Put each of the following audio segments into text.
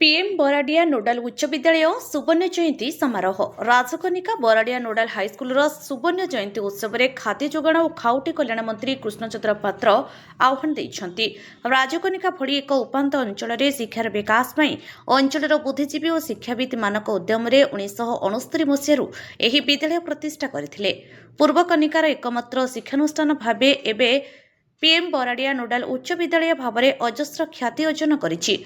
PM बराडिया नोडाल उच्च विद्यालय सुवर्ण जयंती समारोह राजकनिका बराडिया नोडाल हाईस्कूल सुवर्ण जयंती उत्सव में खाद्य जोगाण और खाउटी कल्याण मंत्री कृष्णचंद्र पात्र आह्वान देइछन्ति। राजकनिका भली एक उपांत अंचल में शिक्षार विकास में अंचल बुद्धिजीवी और शिक्षाविद मानक उद्यम 1969 मसीह यह विद्यालय प्रतिष्ठा करथिले। पूर्व कनिकार एकमात्र शिक्षानुष्ठान भावे एबे पीएम बराडिया नोडाल उच्च विद्यालय भाव में अजस्र ख्याति अर्जन करिछि।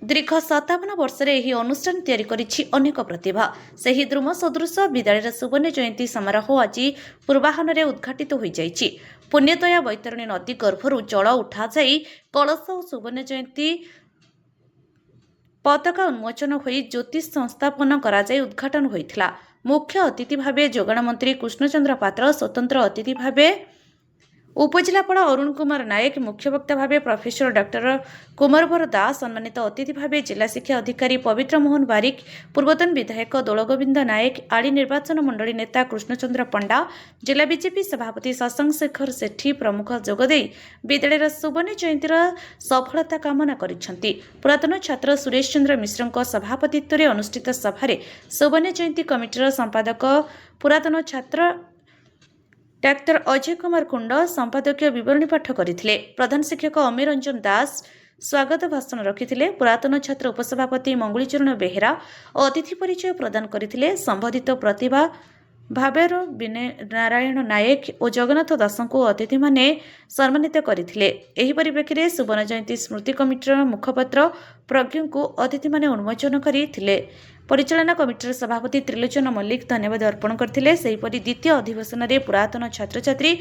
दीर्घ 57 वर्ष यह अनुष्ठान तैयारी करिछि अनेक प्रतिभा। सही द्रुम सदृश विद्यालय सुवर्ण जयंती समारोह आज पूर्वाहन में उद्घाटित हो जाइछि। पुण्यतया बैतरणी नदी गर्भरू जल उठा जाई कलश और सुवर्ण जयंती पताका उन्मोचन होई ज्योतिष संस्थापन करा जाई उद्घाटन होइथिला। मुख्य अतिथि भावे जोगाण मंत्री कृष्णचंद्र पात्र, स्वतंत्र अतिथि भावे उपजिलापाल अरुण कुमार नायक, मुख्य वक्ता भावे प्रोफेसर डॉक्टर कुमारवर दास, सम्मानित अतिथि भावे जिला शिक्षा अधिकारी पवित्र मोहन बारिक, पूर्वतन विधायक दौलगोविंद नायक, आड़ी निर्वाचन मंडली नेता कृष्णचंद्र पंडा, जिला बीजेपी सभापति शशांक शेखर सेठी प्रमुख जोगदे विद्यालय सुवर्ण जयंतीर सफलता कामना करिसेंति। पुरातन छात्र सुरेश चंद्र मिश्र सभापतित्व में अनुष्ठित सभारे सुवर्ण जयंती कमिटीर संपादक पुरातन छात्र डाक्टर अजय कुमार कुंड संपादकीय विवरणी पाठ करथिले। प्रधान शिक्षक अमीर रंजन दास स्वागत भाषण रखिथिले। पुरातन छात्र उपसभापति मंगुलीचरण बेहेरा अतिथि परिचय प्रदान करथिले। संबंधित प्रतिभा भावेर विनय नारायण नायक और जगन्नाथ दास को अतिथि माने सम्मानित करथिले। एही परिप्रेक्षी सुवर्ण जयंती स्मृति कमिटीर मुखपत्र प्रज्ञ को अतिथि माने उन्मोचन करथिले। परिचालना कमिटीर सभापति त्रिलोचन मल्लिक धन्यवाद अर्पण करथिले। सेहीपरि द्वितीय अधिवेशन में पुरातन छात्र छात्री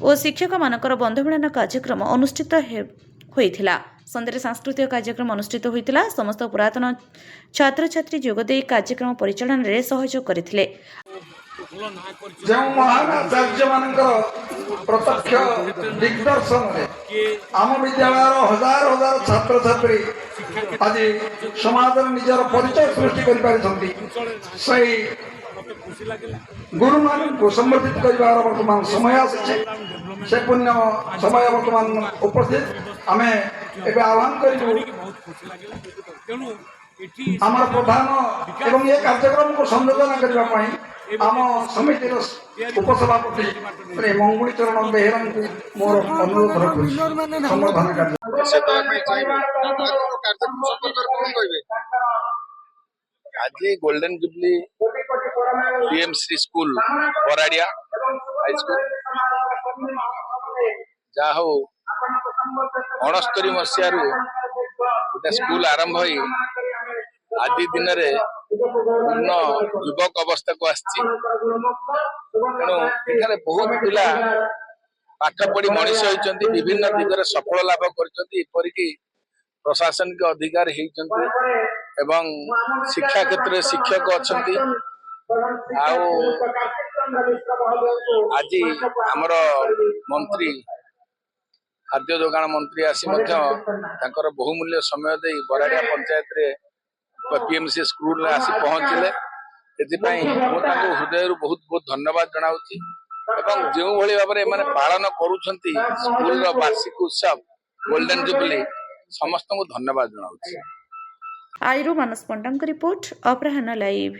और शिक्षक मानकर बंधुमिलन कार्यक्रम अनुष्ठित होइथिला। संध्यारे सांस्कृतिक कार्यक्रम अनुष्ठित होइथिला। समस्त पुरातन छात्र छात्री जोगदे कार्यक्रम परिचालन रे सहयोग करथिले। जो महान आचार्य मानकर प्रत्यक्ष दिग्दर्शन आम विद्यालय हजार हजार छात्र छात्री आज समाज निजर परिचय सृष्टि कर गुरु मान को समर्पित कर वर्तमान समय आसी से पुण्य समय वर्तमान उपस्थित आम ए आह्वान करूँ आम प्रधान एवं ये कार्यक्रम को संयोजन करने आम समितिर उपसभापति मंगुलीचरण बेहेरा को मोर अनुरोध रखुछि संवर्धन आज golden jubilee PMC school Baradia high school जहा हो 69 मसीह गोटे स्कूल आरंभ हो आज दिन में पूर्ण युवक अवस्था को तेणु बहुत पिला पाठ पढ़ी मनीष होती विभिन्न दिगरे सफल लाभ करपरिक प्रशासनिक अधिकार एवं शिक्षा क्षेत्र में शिक्षक अच्छा आज आमर मंत्री खाद्य जोगाण मंत्री आसी बहुमूल्य समय दे बराडिया पंचायत रे पीएमसी स्कूल में आसी पहुंचले हृदय बहुत बहुत धन्यवाद जनाऊँगी एवं जो भाव में पालन करुँच स्कूल वार्षिक उत्सव गोल्डन जुबली समस्त को धन्यवाद जनाऊँगी। आईरू मानस पंडा रिपोर्ट अपराह्न लाइव।